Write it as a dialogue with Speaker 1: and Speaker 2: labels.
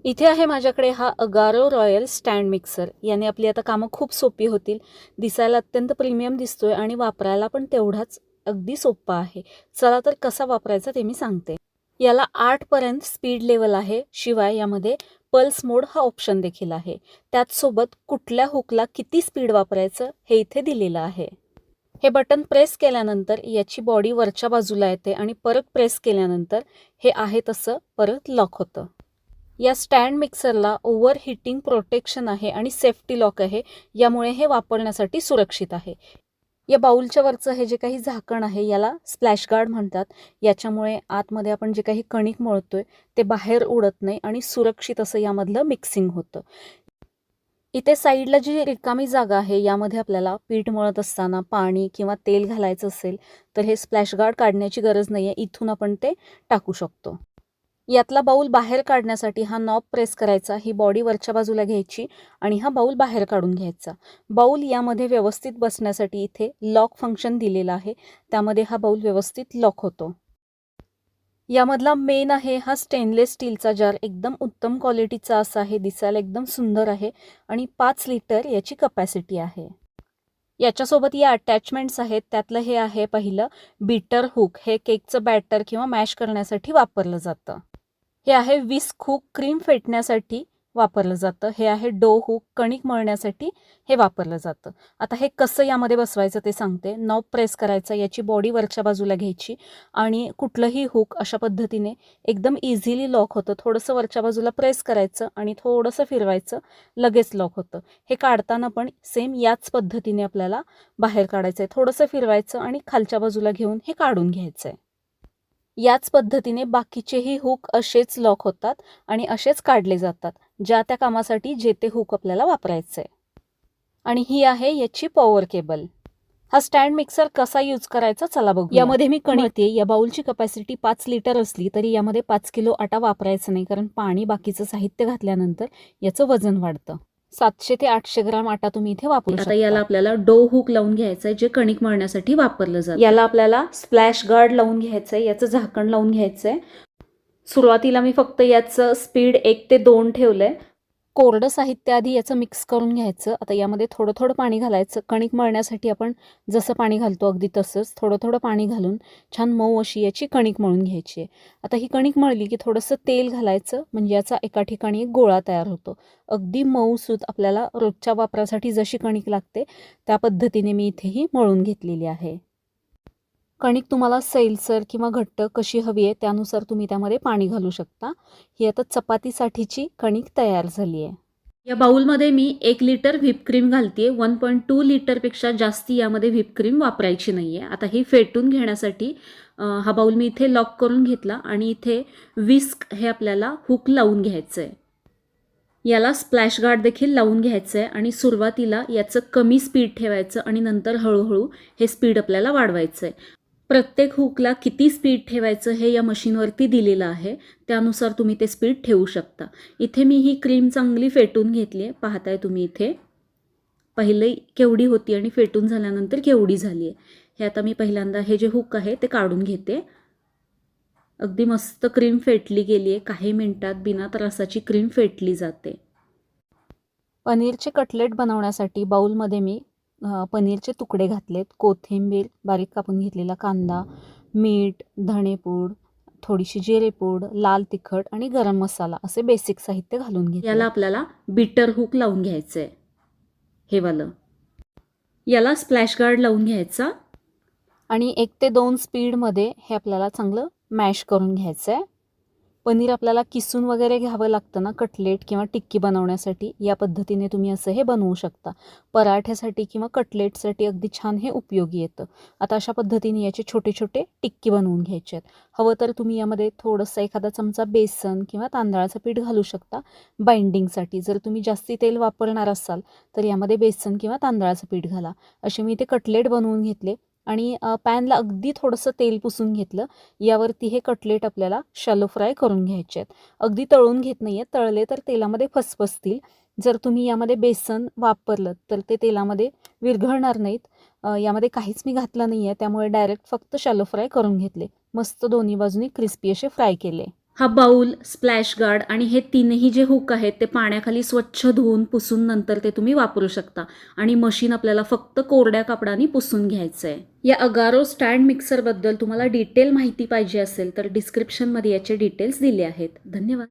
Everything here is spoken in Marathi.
Speaker 1: इथे आहे माझ्याकडे हा अगारो रॉयल स्टँड मिक्सर. याने आपली आता कामं खूप सोपी होतील. दिसायला अत्यंत प्रीमियम दिसतोय आणि वापरायला पण तेवढाच अगदी सोपा आहे. चला तर कसा वापरायचा ते मी सांगते. याला 8 पर्यंत स्पीड लेवल आहे. शिवाय यामध्ये पल्स मोड हा ऑप्शन देखील आहे. त्याचसोबत कुठल्या हुकला किती स्पीड वापरायचं हे इथे दिलेलं आहे. हे बटन प्रेस केल्यानंतर याची बॉडी वरच्या बाजूला येते आणि परत प्रेस केल्यानंतर हे आहे तसं परत लॉक होतं. या स्टँड मिक्सरला ओव्हर हिटिंग प्रोटेक्शन आहे आणि सेफ्टी लॉक आहे. यामुळे हे वापरण्यासाठी सुरक्षित आहे. या बाउलच्या वरचं हे जे काही झाकण आहे याला स्प्लॅश गार्ड म्हणतात. याच्यामुळे आतमध्ये आपण जे काही कणिक मळतोय ते बाहेर उडत नाही आणि सुरक्षित असं यामधलं मिक्सिंग होतं. इथे साईडला जी रिकामी जागा आहे यामध्ये आपल्याला पीठ मळत असताना पाणी किंवा तेल घालायचं असेल तर हे स्प्लॅश गार्ड काढण्याची गरज नाही आहे. इथून आपण ते टाकू शकतो. यातला बाऊल बाहेर काढण्यासाठी हा नॉब प्रेस करायचा, ही बॉडी वरच्या बाजूला घ्यायची आणि हा बाऊल बाहेर काढून घ्यायचा. बाऊल यामध्ये व्यवस्थित बसण्यासाठी इथे लॉक फंक्शन दिलेलं आहे. त्यामध्ये हा बाऊल व्यवस्थित लॉक होतो. यामधला मेन आहे हा स्टेनलेस स्टीलचा जार. एकदम उत्तम क्वालिटीचा असा आहे. दिसायला एकदम सुंदर आहे आणि 5 लिटर याची कपॅसिटी आहे. याच्यासोबत या अटॅचमेंट्स आहेत. त्यातलं हे आहे पहिलं बीटर हुक. हे केकचं बॅटर किंवा मॅश करण्यासाठी वापरलं जातं. हे आहे विस्क हुक, क्रीम फेटण्यासाठी वापरलं जातं. हे आहे डो हुक, कणिक मळण्यासाठी हे वापरलं जातं. आता हे कसं यामध्ये बसवायचं ते सांगते. नॉब प्रेस करायचं, याची बॉडी वरच्या बाजूला घ्यायची आणि कुठलंही हुक अशा पद्धतीने एकदम इझिली लॉक होतं. थोडंसं वरच्या बाजूला प्रेस करायचं आणि थोडंसं फिरवायचं, लगेच लॉक होतं. हे काढताना पण सेम याच पद्धतीने आपल्याला बाहेर काढायचं आहे. थोडंसं फिरवायचं आणि खालच्या बाजूला घेऊन हे काढून घ्यायचं आहे. याच पद्धतीने बाकीचेही हुक असेच लॉक होतात आणि असेच काढले जातात, ज्या त्या कामासाठी जे ते हुक आपल्याला वापरायचं आहे. आणि ही आहे याची पॉवर केबल. हा स्टँड मिक्सर कसा यूज करायचा चला बघू. यामध्ये मी कणिक, या बाउलची कपॅसिटी 5 लिटर असली तरी यामध्ये 5 किलो आटा वापरायचं नाही, कारण पाणी बाकीचं साहित्य घातल्यानंतर याचं वजन वाढतं. 700 ते 800 ग्राम आटा तुम्ही इथे वापरू शकता. आता याला आपल्याला डो हुक लावून घ्यायचं आहे, जे कणिक मळण्यासाठी वापरलं जातं. याला आपल्याला स्प्लॅश गार्ड लावून घ्यायचं आहे, याचं झाकण लावून घ्यायचं आहे. सुरुवातीला मी फक्त याचं स्पीड 1 ते 2 ठेवलंय. कोरडं साहित्य आधी याचं मिक्स करून घ्यायचं. आता यामध्ये थोडं थोडं पाणी घालायचं. कणिक मळण्यासाठी आपण जसं पाणी घालतो अगदी तसंच थोडं थोडं पाणी घालून छान मऊ अशी याची कणिक मळून घ्यायची आहे. आता ही कणिक मळली की थोडंसं तेल घालायचं, म्हणजे याचा एका ठिकाणी एक गोळा तयार होतो. अगदी मऊसूत आपल्याला रोजच्या वापरासाठी जशी कणिक लागते त्या पद्धतीने मी इथेही मळून घेतलेली आहे. कणिक तुम्हाला सैलसर किंवा घट्ट कशी हवी आहे त्यानुसार तुम्ही त्यामध्ये पाणी घालू शकता. ही आता चपातीसाठीची कणिक तयार झाली आहे. या बाउलमध्ये मी 1 लिटर व्हिप क्रीम घालते. 1.2 लिटरपेक्षा जास्ती यामध्ये व्हिप क्रीम वापरायची नाही आहे. आता ही फेटून घेण्यासाठी हा बाउल मी इथे लॉक करून घेतला आणि इथे विस्क हे आपल्याला हुक लावून घ्यायचं आहे. याला स्प्लॅश गार्ड देखील लावून घ्यायचं आहे आणि सुरुवातीला याचं कमी स्पीड ठेवायचं आणि नंतर हळूहळू हे स्पीड आपल्याला वाढवायचं आहे. प्रत्येक हुकला किती स्पीड ठेवायचं हे या मशीनवरती दिलेलं आहे. त्यानुसार तुम्ही ते स्पीड ठेवू शकता. इथे मी ही क्रीम चांगली फेटून घेतली आहे. पाहताय तुम्ही इथे पहिले केवढी होती आणि फेटून झाल्यानंतर केवढी झाली आहे. हे आता मी पहिल्यांदा हे जे हुक आहे ते काढून घेते. अगदी मस्त क्रीम फेटली गेली आहे. काही मिनिटात बिना त्रासाची क्रीम फेटली जाते. पनीरचे कटलेट बनवण्यासाठी बाउलमध्ये मी पनीरचे तुकडे घातलेत, कोथिंबीर, बारीक कापून घेतलेला कांदा, मीठ, धणेपूड, थोडीशी जिरेपूड, लाल तिखट आणि गरम मसाला असे बेसिक साहित्य घालून घेतले. याला आपल्याला बीटर हुक लावून घ्यायचं आहे. हे वालं याला स्प्लॅश गार्ड लावून घ्यायचा आणि 1 ते 2 स्पीडमध्ये हे आपल्याला चांगलं मॅश करून घ्यायचं आहे. पनीर आपल्याला किसून वगैरे घ्यावं लागतं ना कटलेट किंवा टिक्की बनवण्यासाठी. या पद्धतीने तुम्ही असं हे बनवू शकता. पराठ्यासाठी किंवा कटलेटसाठी अगदी छान हे उपयोगी येतं. आता अशा पद्धतीने याचे छोटे छोटे टिक्की बनवून घ्यायचे आहेत. हवं तर तुम्ही यामध्ये थोडंसं एखादा चमचा बेसन किंवा तांदळाचं पीठ घालू शकता बाइंडिंगसाठी. जर तुम्ही जास्ती तेल वापरणार असाल तर यामध्ये बेसन किंवा तांदळाचं पीठ घाला. असे मी ते कटलेट बनवून घेतले आणि पॅनला अगदी थोडंसं तेल पुसून घेतलं. यावरती हे कटलेट आपल्याला शॅलो फ्राय करून घ्यायचे आहेत. अगदी तळून घेत नाही आहे, तळले तर तेलामध्ये फसफसतील. जर तुम्ही यामध्ये बेसन वापरलं तर ते तेलामध्ये विरघळणार नाहीत. यामध्ये काहीच मी घातलं नाही आहे, त्यामुळे डायरेक्ट फक्त शॅलो फ्राय करून घेतले. मस्त दोन्ही बाजूनी क्रिस्पी असे फ्राय केले. हा बाऊल, स्प्लॅश गार्ड आणि हे तीनही जे हुक आहेत ते पाण्याखाली स्वच्छ धुवून पुसून नंतर ते तुम्ही वापरू शकता आणि मशीन आपल्याला फक्त कोरड्या कापडाने पुसून घ्यायचं आहे. या अगारो स्टँड मिक्सरबद्दल तुम्हाला डिटेल माहिती पाहिजे असेल तर डिस्क्रिप्शनमध्ये याचे डिटेल्स दिले आहेत. धन्यवाद.